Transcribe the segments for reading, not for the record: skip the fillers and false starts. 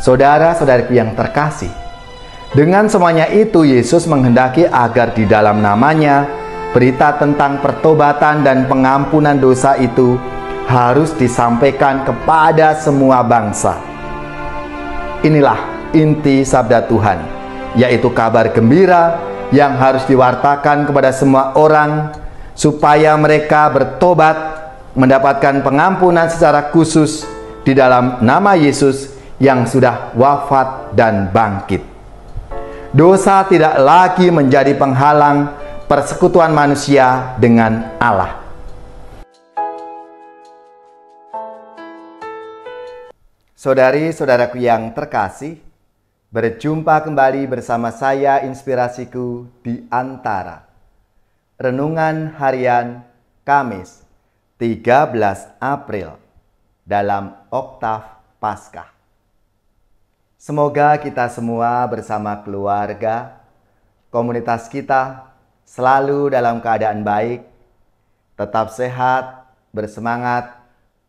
Saudara-saudariku yang terkasih, dengan semuanya itu Yesus menghendaki agar di dalam namanya berita tentang pertobatan dan pengampunan dosa itu harus disampaikan kepada semua bangsa. Inilah inti sabda Tuhan, yaitu kabar gembira yang harus diwartakan kepada semua orang supaya mereka bertobat, mendapatkan pengampunan secara khusus di dalam nama Yesus yang sudah wafat dan bangkit. Dosa tidak lagi menjadi penghalang persekutuan manusia dengan Allah. Saudari-saudaraku yang terkasih, berjumpa kembali bersama saya Inspirasiku di Antara. Renungan harian Kamis 13 April dalam Oktav Paskah. Semoga kita semua bersama keluarga, komunitas kita selalu dalam keadaan baik, tetap sehat, bersemangat,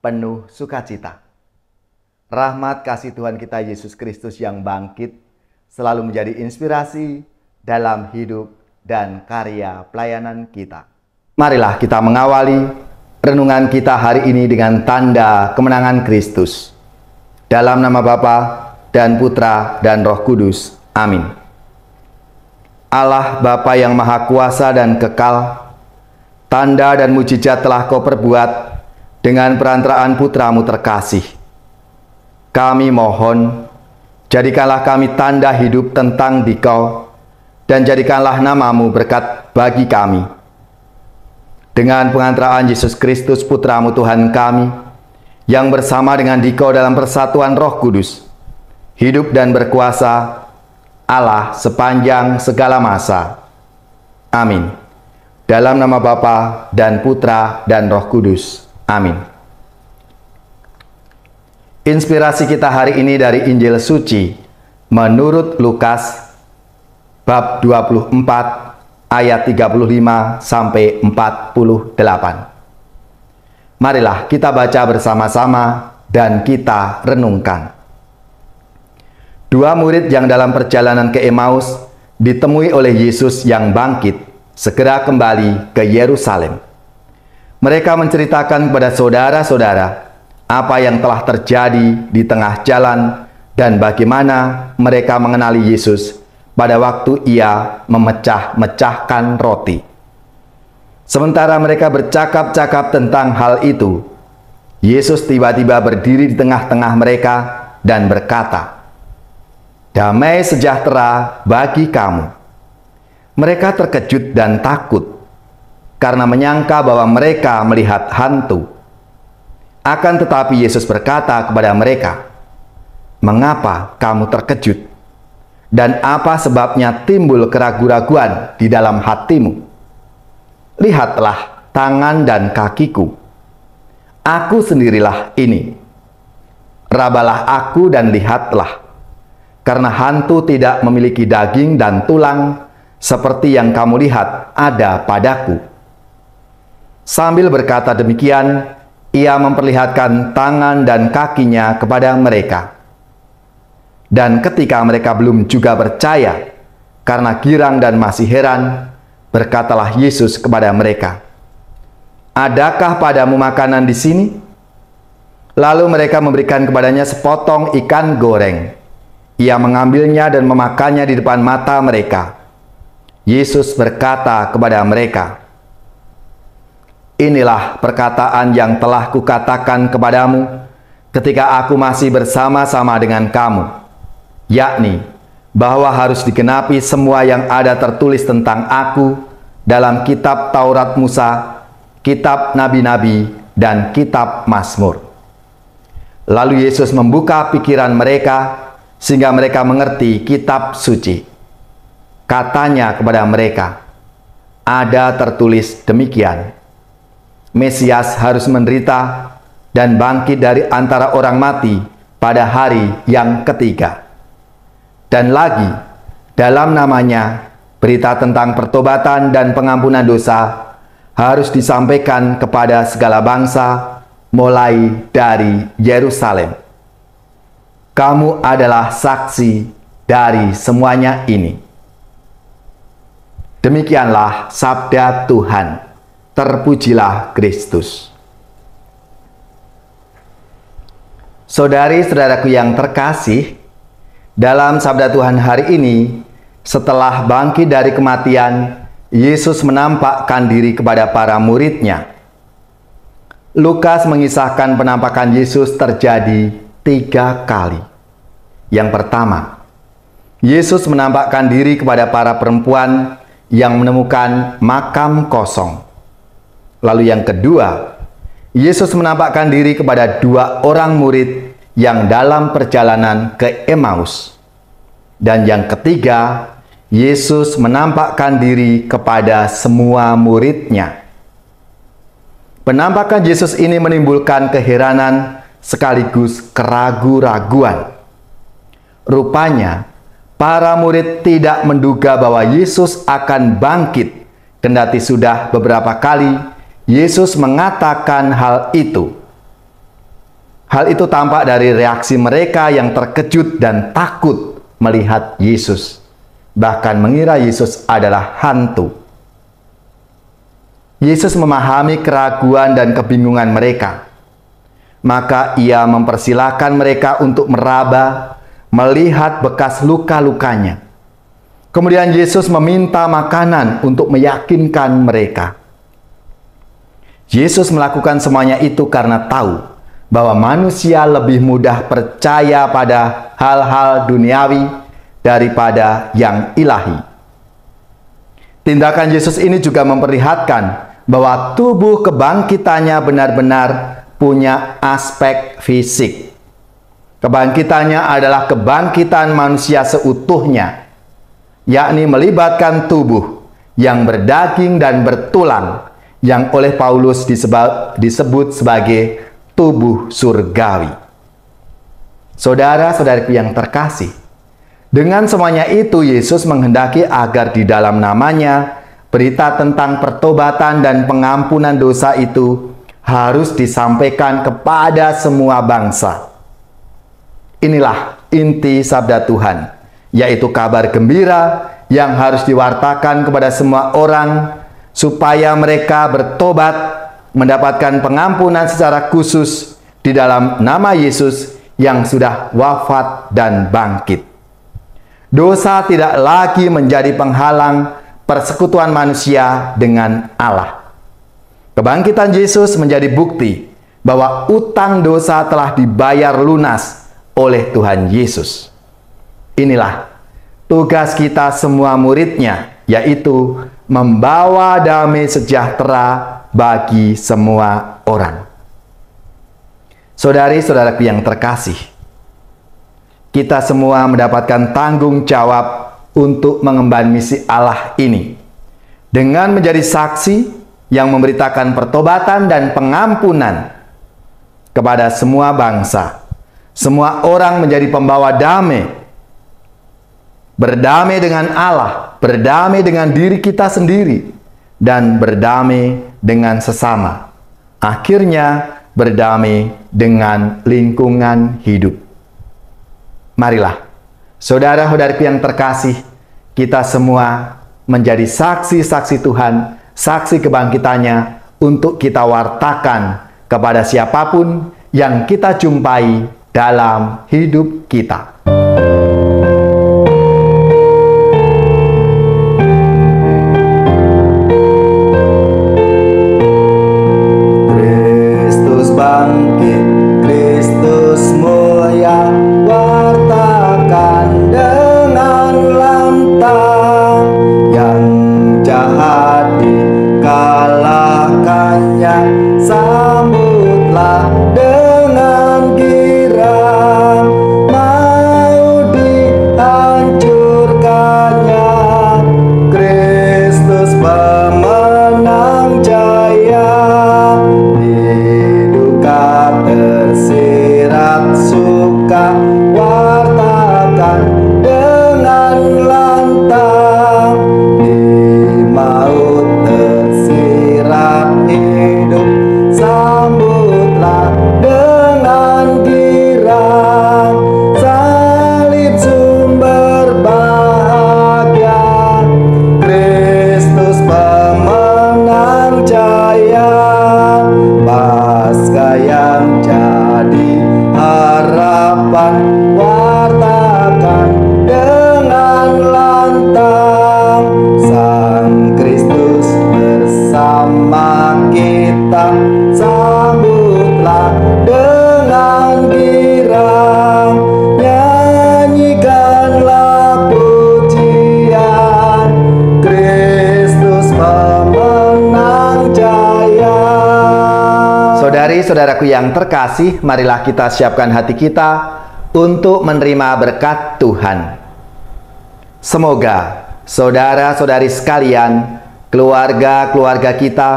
penuh sukacita. Rahmat kasih Tuhan kita Yesus Kristus yang bangkit selalu menjadi inspirasi dalam hidup dan karya pelayanan kita. Marilah kita mengawali renungan kita hari ini dengan tanda kemenangan Kristus. Dalam nama Bapa dan Putra dan Roh Kudus. Amin. Allah Bapa yang Maha Kuasa dan Kekal, tanda dan mujizat telah Kau perbuat dengan perantaraan Putramu terkasih. Kami mohon, jadikanlah kami tanda hidup tentang Dikau, dan jadikanlah namamu berkat bagi kami. Dengan pengantaraan Yesus Kristus Putramu Tuhan kami, yang bersama dengan Dikau dalam persatuan Roh Kudus, hidup dan berkuasa Allah sepanjang segala masa. Amin. Dalam nama Bapa dan Putra dan Roh Kudus. Amin. Inspirasi kita hari ini dari Injil Suci menurut Lukas bab 24 ayat 35 sampai 48. Marilah kita baca bersama-sama dan kita renungkan. Dua murid yang dalam perjalanan ke Emmaus ditemui oleh Yesus yang bangkit segera kembali ke Yerusalem. Mereka menceritakan kepada saudara-saudara apa yang telah terjadi di tengah jalan dan bagaimana mereka mengenali Yesus pada waktu Ia memecah-mecahkan roti. Sementara mereka bercakap-cakap tentang hal itu, Yesus tiba-tiba berdiri di tengah-tengah mereka dan berkata, "Damai sejahtera bagi kamu." Mereka terkejut dan takut karena menyangka bahwa mereka melihat hantu. Akan tetapi Yesus berkata kepada mereka, "Mengapa kamu terkejut? Dan apa sebabnya timbul keraguan-raguan di dalam hatimu? Lihatlah tangan dan kakiku. Aku sendirilah ini. Rabalah aku dan lihatlah. Karena hantu tidak memiliki daging dan tulang seperti yang kamu lihat ada padaku." Sambil berkata demikian, Ia memperlihatkan tangan dan kakinya kepada mereka. Dan ketika mereka belum juga percaya, karena girang dan masih heran, berkatalah Yesus kepada mereka, "Adakah padamu makanan di sini?" Lalu mereka memberikan kepadanya sepotong ikan goreng. Ia mengambilnya dan memakannya di depan mata mereka. Yesus berkata kepada mereka, "Inilah perkataan yang telah kukatakan kepadamu ketika aku masih bersama-sama dengan kamu, yakni bahwa harus digenapi semua yang ada tertulis tentang aku dalam kitab Taurat Musa, kitab Nabi-Nabi, dan kitab Mazmur." Lalu Yesus membuka pikiran mereka sehingga mereka mengerti kitab suci. Katanya kepada mereka, "Ada tertulis demikian, Mesias harus menderita dan bangkit dari antara orang mati pada hari yang ketiga. Dan lagi, dalam namanya, berita tentang pertobatan dan pengampunan dosa harus disampaikan kepada segala bangsa, mulai dari Yerusalem." kamu adalah saksi dari semuanya ini. Demikianlah sabda Tuhan. Terpujilah Kristus. Saudari-saudaraku yang terkasih, dalam sabda Tuhan hari ini, setelah bangkit dari kematian, Yesus menampakkan diri kepada para murid-Nya. Lukas mengisahkan penampakan Yesus terjadi 3 kali. Yang pertama, Yesus menampakkan diri kepada para perempuan yang menemukan makam kosong. Lalu yang kedua, Yesus menampakkan diri kepada 2 orang murid yang dalam perjalanan ke Emmaus. Dan yang ketiga, Yesus menampakkan diri kepada semua murid-Nya. Penampakan Yesus ini menimbulkan keheranan sekaligus keraguan-raguan. Rupanya, para murid tidak menduga bahwa Yesus akan bangkit, kendati sudah beberapa kali Yesus mengatakan hal itu. Hal itu tampak dari reaksi mereka yang terkejut dan takut melihat Yesus, bahkan mengira Yesus adalah hantu. Yesus memahami keraguan dan kebingungan mereka. Maka Ia mempersilahkan mereka untuk meraba, melihat bekas luka-lukanya. Kemudian Yesus meminta makanan untuk meyakinkan mereka. Yesus melakukan semuanya itu karena tahu bahwa manusia lebih mudah percaya pada hal-hal duniawi daripada yang ilahi. Tindakan Yesus ini juga memperlihatkan bahwa tubuh kebangkitannya benar-benar punya aspek fisik. Kebangkitannya adalah kebangkitan manusia seutuhnya, yakni melibatkan tubuh yang berdaging dan bertulang, yang oleh Paulus disebut sebagai tubuh surgawi. Saudara-saudariku yang terkasih, dengan semuanya itu Yesus menghendaki agar di dalam namanya berita tentang pertobatan dan pengampunan dosa itu harus disampaikan kepada semua bangsa. Inilah inti sabda Tuhan, yaitu kabar gembira yang harus diwartakan kepada semua orang supaya mereka bertobat, mendapatkan pengampunan secara khusus di dalam nama Yesus yang sudah wafat dan bangkit. Dosa tidak lagi menjadi penghalang persekutuan manusia dengan Allah. Kebangkitan Yesus menjadi bukti bahwa utang dosa telah dibayar lunas oleh Tuhan Yesus. Inilah tugas kita semua murid-Nya, yaitu membawa damai sejahtera bagi semua orang. Saudari-saudaraku yang terkasih, kita semua mendapatkan tanggung jawab untuk mengemban misi Allah ini dengan menjadi saksi yang memberitakan pertobatan dan pengampunan kepada semua bangsa. Semua orang menjadi pembawa damai, berdamai dengan Allah, berdamai dengan diri kita sendiri, dan berdamai dengan sesama. Akhirnya berdamai dengan lingkungan hidup. Marilah, saudara-saudariku yang terkasih, kita semua menjadi saksi-saksi Tuhan, saksi kebangkitannya untuk kita wartakan kepada siapapun yang kita jumpai dalam hidup kita. Kristus bangkit, Kristus mulia, wartakan dengan lantang, yang jahat dikalahkannya, sambutlah dengan girang. Saudari-saudaraku yang terkasih, marilah kita siapkan hati kita untuk menerima berkat Tuhan. Semoga saudara-saudari sekalian, keluarga-keluarga kita,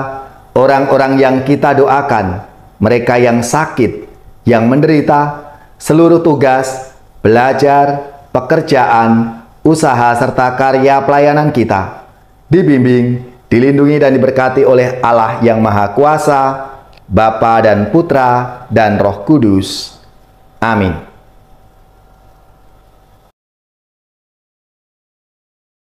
orang-orang yang kita doakan, mereka yang sakit, yang menderita, seluruh tugas, belajar, pekerjaan, usaha, serta karya pelayanan kita dibimbing, dilindungi dan diberkati oleh Allah yang Maha Kuasa, Bapa dan Putra dan Roh Kudus. Amin.